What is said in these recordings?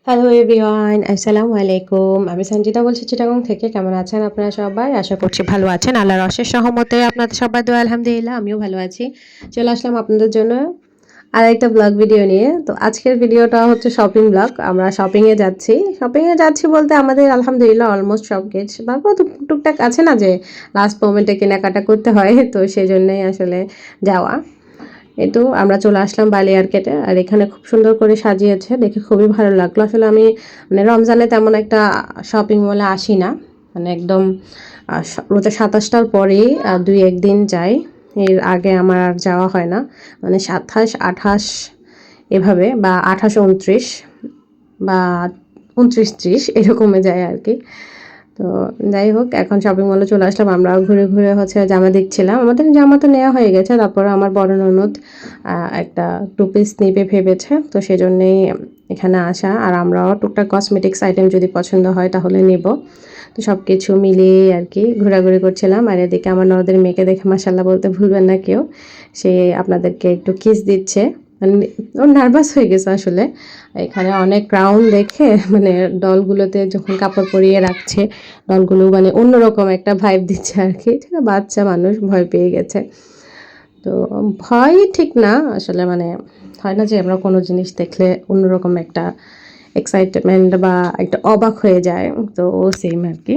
Hello everyone, আসসালামু আলাইকুম। আমি সঞ্জিতা বলছি চিটাগং থেকে। কেমন আছেন আপনারা সবাই? আশা করছি ভালো আছেন। আল্লাহর অশেষ রহমতে আপনাদের সবার দোয়া আলহামদুলিল্লাহ আমিও ভালো আছি। চলে আসলাম আপনাদের জন্য আরেকটা ব্লগ ভিডিও নিয়ে। তো আজকের ভিডিওটা হচ্ছে শপিং ব্লগ। আমরা শপিংয়ে যাচ্ছি। শপিংয়ে যাচ্ছি বলতে আমাদের আলহামদুলিল্লাহ অলমোস্ট সব কিছু। তারপর টুকটাক আছে না যে লাস্ট মোমেন্টে কেনাকাটা করতে হয়, তো সেজন্যই আসলে যাওয়া। এই আমরা চলে আসলাম বালি মার্কেটে। আর এখানে খুব সুন্দর করে সাজিয়েছে, দেখে খুবই ভালো লাগলো। আসলে আমি মানে রমজানে তেমন একটা শপিং মলে আসি না, মানে একদম রোজা ২৭টার পরেই ২-১ দিন যাই। এর আগে আমার আর যাওয়া হয় না, মানে ২৭, ২৮ এভাবে, বা ২৮, ২৯ বা ২৯, ৩০ এরকমে যায় আর কি। তো যাই হোক, এখন শপিং মলে চলে আসলাম। আমরাও ঘুরে ঘুরে হচ্ছে জামা দেখছিলাম। আমাদের জামা তো নেওয়া হয়ে গেছে, তারপরে আমার বড় ননদ একটা টু পিস নিবে ভেবেছে, তো সেজন্যই এখানে আসা। আর আমরাও টুকটাক কসমেটিক্স আইটেম যদি পছন্দ হয় তাহলে নেব। তো সব কিছু মিলিয়ে আর কি ঘোরাঘুরি করছিলাম। আর এদিকে আমার ননদের মেয়েকে দেখে মাশাল্লাহ বলতে ভুলবেন না কেউ, সে আপনাদেরকে একটু কিস দিচ্ছে। মানে ওর নার্ভাস হয়ে গেছে আসলে। এখানে অনেক ক্রাউন দেখে, মানে ডলগুলোতে যখন কাপড় পরিয়ে রাখছে, ডলগুলো মানে অন্যরকম একটা ভাইব দিচ্ছে আর কি। ঠিক আছে, বাচ্চা মানুষ ভয় পেয়ে গেছে। তো ভয় ঠিক না আসলে, মানে হয় না যে আমরা কোনো জিনিস দেখলে অন্যরকম একটা এক্সাইটমেন্ট বা একটা অবাক হয়ে যায়, তো ও সেম আর কি।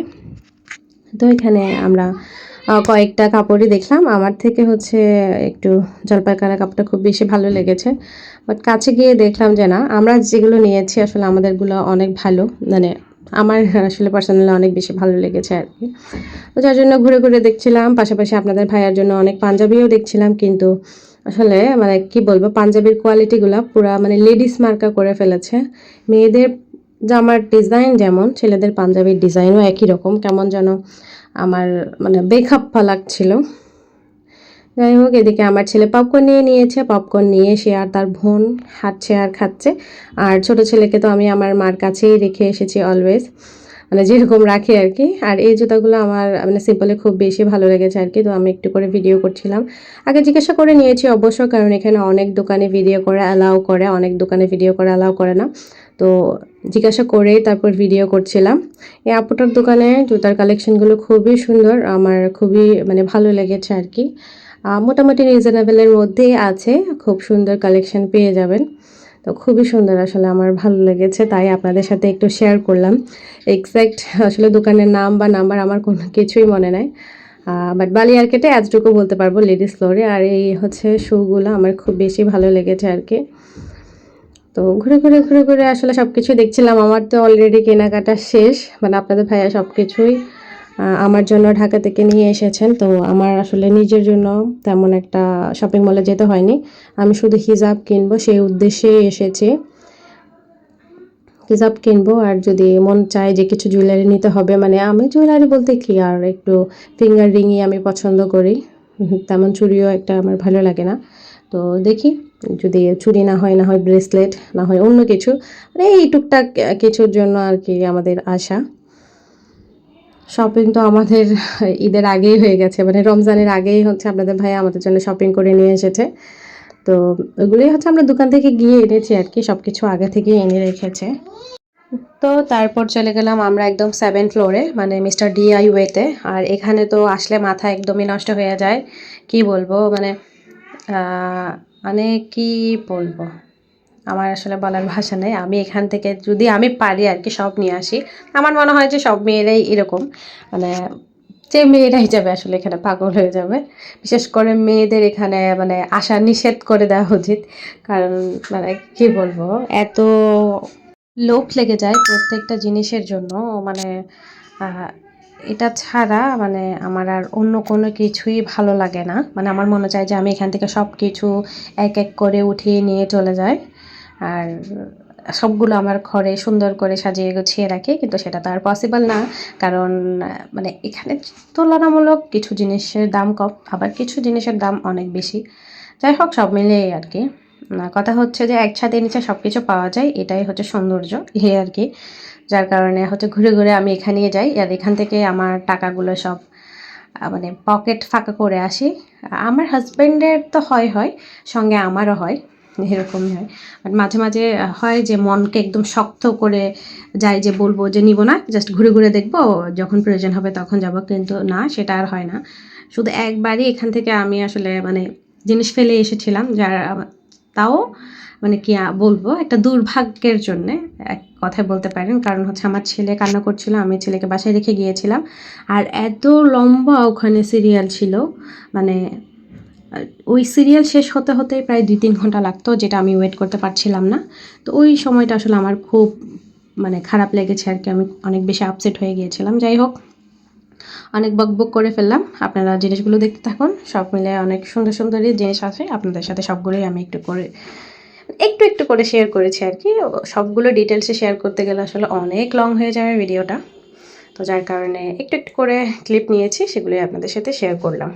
তো এখানে আমরা কয়েকটা কাপড়ই দেখলাম। আমার থেকে হচ্ছে একটু জলপাই কালার কাপড়টা খুব বেশি ভালো লেগেছে, বাট কাছে গিয়ে দেখলাম যে না, আমরা যেগুলো নিয়েছি আসলে আমাদেরগুলো অনেক ভালো, মানে আমার আসলে পার্সোনালি অনেক বেশি ভালো লেগেছে আর কি। তো যার জন্য ঘুরে ঘুরে দেখছিলাম, পাশাপাশি আপনাদের ভাইয়ার জন্য অনেক পাঞ্জাবিও দেখছিলাম, কিন্তু আসলে মানে কি বলবো, পাঞ্জাবির কোয়ালিটিগুলো পুরা মানে লেডিস মার্কা করে ফেলেছে। মেয়েদের জামার ডিজাইন যেমন, ছেলেদের পাঞ্জাবির ডিজাইনও একই রকম, কেমন যেন আমার মানে বেখাপ্পা লাগছিল। যাই হোক, এদিকে আমার ছেলে পপকর্ন নিয়ে নিয়েছে। পপকর্ন নিয়ে সে আর তার বোন হাঁটছে আর খাচ্ছে। আর ছোট ছেলেকে তো আমি আমার মার কাছেই রেখে এসেছি অলওয়েজ, মানে যেরকম রাখি আর কি। আর এই জুতাগুলো আমার মানে সিম্পলে খুব বেশি ভালো লেগেছে আর কি, তো আমি একটু করে ভিডিও করছিলাম। আগে জিজ্ঞাসা করে নিয়েছি অবশ্য, কারণ এখানে অনেক দোকানে ভিডিও করে অ্যালাউ করে, অনেক দোকানে ভিডিও করে অ্যালাউ করে না। তো জিজ্ঞাসা করেই তারপর ভিডিও করছিলাম। এই আপুটার দোকানে জুতার কালেকশনগুলো খুবই সুন্দর, আমার খুবই মানে ভালো লেগেছে আর কি। মোটামুটি রিজনেবলের মধ্যেই আছে, খুব সুন্দর কালেকশন পেয়ে যাবেন। তো খুবই সুন্দর আসলে, আমার ভালো লেগেছে, তাই আপনাদের সাথে একটু শেয়ার করলাম। এক্স্যাক্ট আসলে দোকানের নাম বা নাম্বার আমার কোনো কিছুই মনে নাই, বাট বালি মার্কেটে এতটুকু বলতে পারবো, লেডিস ফ্লোরে। আর এই হচ্ছে শুগুলো আমার খুব বেশি ভালো লেগেছে আর কি। তো ঘুরে ঘুরে আসলে সব কিছু দেখছিলাম। আমার তো অলরেডি কেনাকাটা শেষ, মানে আপনাদের ভাইয়া সব কিছুই আমার জন্য ঢাকা থেকে নিয়ে এসেছেন। তো আমার আসলে নিজের জন্য তেমন একটা শপিং মলে যেতে হয়নি, আমি শুধু হিজাব কিনবো সেই উদ্দেশ্যেই এসেছি। হিজাব কিনবো, আর যদি মন চায় যে কিছু জুয়েলারি নিতে হবে, মানে আমি জুয়েলারি বলতে কি আর একটু ফিঙ্গার রিংই আমি পছন্দ করি, তেমন চুড়িও একটা আমার ভালো লাগে না। তো দেখি, যদি চুড়ি না হয়, না হয় ব্রেসলেট, না হয় অন্য কিছু, মানে এই টুকটাক কিছুর জন্য আর কি আমাদের আশা। শপিং তো আমাদের ঈদের আগেই হয়ে গেছে, মানে রমজানের আগেই হচ্ছে আপনাদের ভাই আমাদের জন্য শপিং করে নিয়ে এসেছে। তো ওগুলোই হচ্ছে আমরা দোকান থেকে গিয়ে এনেছি আর কি, সব কিছু আগে থেকেই এনে রেখেছে। তো তারপর চলে গেলাম আমরা একদম 7th ফ্লোরে, মানে মিস্টার ডিআইওয়েতে। আর এখানে তো আসলে মাথা একদমই নষ্ট হয়ে যায়, কি বলবো মানে মানে কি বলবো, আমার আসলে বলার ভাষা নেই। আমি এখান থেকে যদি আমি পারি আর কি সব নিয়ে আসি। আমার মনে হয় যে সব মেয়েরাই এরকম, মানে যে মেয়েরাই যাবে আসলে এখানে পাগল হয়ে যাবে। বিশেষ করে মেয়েদের এখানে মানে আসা নিষেধ করে দেওয়া উচিত, কারণ মানে কি বলবো, এত লোভ লেগে যায় প্রত্যেকটা জিনিসের জন্য, মানে আহ, এটা ছাড়া মানে আমার আর অন্য কোনো কিছুই ভালো লাগে না। মানে আমার মনে চায় যে আমি এখান থেকে সব কিছু এক এক করে উঠিয়ে নিয়ে চলে যাই, আর সবগুলো আমার ঘরে সুন্দর করে সাজিয়ে গুছিয়ে রাখি, কিন্তু সেটা তো আর পসিবল না। কারণ মানে এখানে তুলনামূলক কিছু জিনিসের দাম কম, আবার কিছু জিনিসের দাম অনেক বেশি। যাই হোক, সব মিলিয়ে আর কি কথা হচ্ছে যে এক ছাদের নিচে সব কিছু পাওয়া যায়, এটাই হচ্ছে সৌন্দর্য এই আর কি। যার কারণে হচ্ছে ঘুরে ঘুরে আমি এখানেই যাই, আর এখান থেকে আমার টাকাগুলো সব মানে পকেট ফাঁকা করে আসি। আমার হাজব্যান্ডের তো হয়, সঙ্গে আমারও হয়। এরকমই হয়। বাট মাঝে মাঝে হয় যে মনকে একদম শক্ত করে যাই যে বলবো যে নিব না, জাস্ট ঘুরে ঘুরে দেখবো, যখন প্রয়োজন হবে তখন যাব, কিন্তু না, সেটা আর হয় না। শুধু একবারই এখান থেকে আমি আসলে মানে জিনিস ফেলে এসেছিলাম, যার তাও মানে কি বলবো, একটা দুর্ভাগ্যের জন্যে এক কথায় বলতে পারেন। কারণ হচ্ছে আমার ছেলে কান্না করছিল, আমি ছেলেকে বাসায় রেখে গিয়েছিলাম, আর এত লম্বা ওখানে সিরিয়াল ছিল, মানে ওই সিরিয়াল শেষ হতে হতেই প্রায় 2-3 ঘন্টা লাগতো, যেটা আমি ওয়েট করতে পারছিলাম না। তো ওই সময়টা আসলে আমার খুব মানে খারাপ লেগেছে আর কি, আমি অনেক বেশি আপসেট হয়ে গিয়েছিলাম। যাই হোক, অনেক বকবক করে ফেললাম, আপনারা জিনিসগুলো দেখতে থাকুন। সব মিলে অনেক সুন্দর সুন্দরই জিনিস আছে, আপনাদের সাথে সবগুলোই আমি একটু একটু করে শেয়ার করেছি আর কি। সবগুলো ডিটেলসে শেয়ার করতে গেলে আসলে অনেক লং হয়ে যাবে ভিডিওটা, তো যার কারণে একটু একটু করে ক্লিপ নিয়েছি, সেগুলোই আপনাদের সাথে শেয়ার করলাম।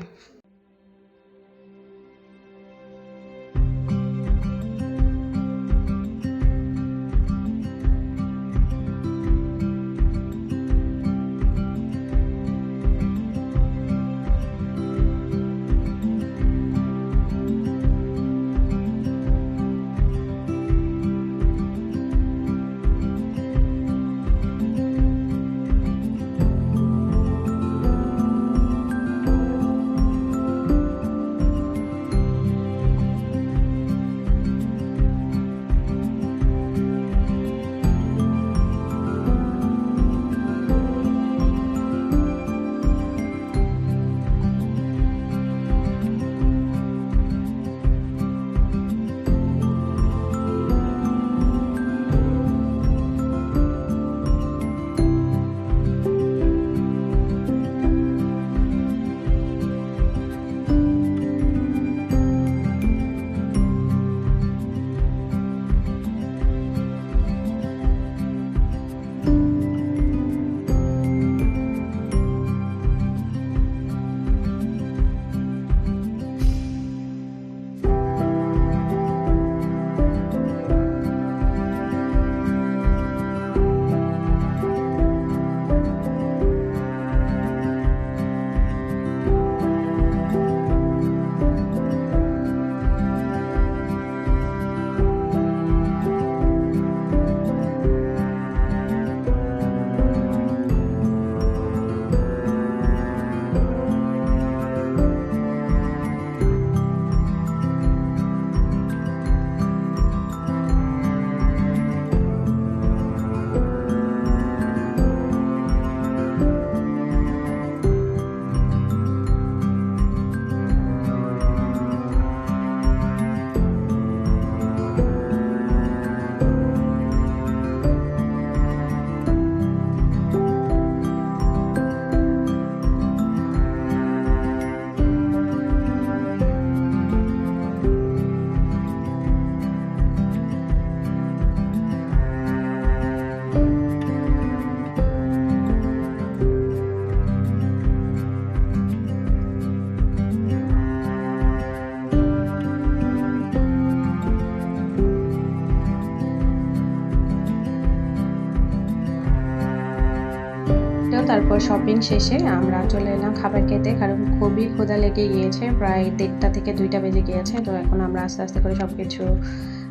তারপর শপিং শেষে আমরা চলে এলাম খাবার খেতে, কারণ খুবই ক্ষুধা লেগে গিয়েছে, প্রায় 1:30 থেকে 2টা বেজে গিয়েছে। তো এখন আমরা আস্তে আস্তে করে সব কিছু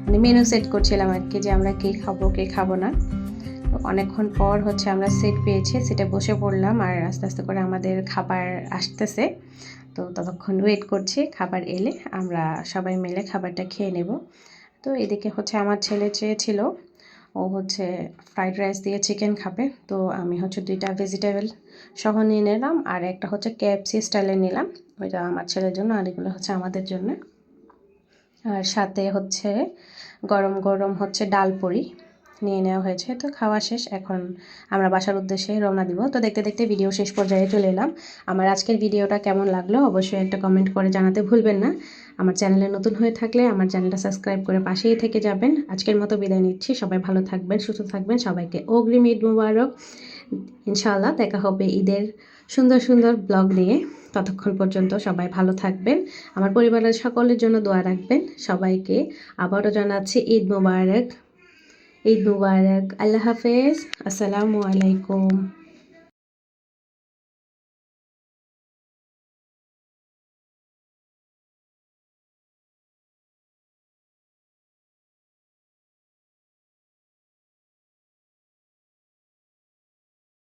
মানে মেনু সেট করছিলাম আর কি, যে আমরা কী খাবো কী খাবো না। অনেকক্ষণ পর হচ্ছে আমরা সিট পেয়েছি, সিটে বসে পড়লাম, আর আস্তে আস্তে করে আমাদের খাবার আসতেছে। তো ততক্ষণ ওয়েট করছি, খাবার এলে আমরা সবাই মিলে খাবারটা খেয়ে নেব। তো এদিকে হচ্ছে আমার ছেলে চেয়েছিল, ও হচ্ছে ফ্রাইড রাইস দিয়ে চিকেন খাবে, তো আমি হচ্ছে 2টা ভেজিটেবল সহ নিয়ে নিলাম, আর একটা হচ্ছে KFC স্টাইলে নিলাম, ওইটা আমার ছেলের জন্য, আর এগুলো হচ্ছে আমাদের জন্য। আর সাথে হচ্ছে গরম গরম হচ্ছে ডাল পুরি নিয়ে নেওয়া হয়েছে। তো খাওয়া শেষ, এখন আমরা বাসার উদ্দেশ্যে রওনা দিব। তো দেখতে দেখতে ভিডিও শেষ পর্যায়ে চলে এলাম। আমার আজকের ভিডিওটা কেমন লাগলো অবশ্যই একটা কমেন্ট করে জানাতে ভুলবেন না। আমার চ্যানেলে নতুন হয়ে থাকলে আমার চ্যানেলটা সাবস্ক্রাইব করে পাশেই থেকে যাবেন। আজকের মতো বিদায় নিচ্ছি, সবাই ভালো থাকবেন, সুস্থ থাকবেন, সবাইকে অগ্রিম ঈদ মুবারক। ইনশাআল্লাহ দেখা হবে ঈদের সুন্দর সুন্দর ব্লগ নিয়ে। ততক্ষণ পর্যন্ত সবাই ভালো থাকবেন, আমার পরিবারের সকলের জন্য দোয়া রাখবেন। সবাইকে আবারও জানাচ্ছি ঈদ মুবারক, ঈদ মুবারক। আল্লাহ হাফেজ, আসসালামু আলাইকুম।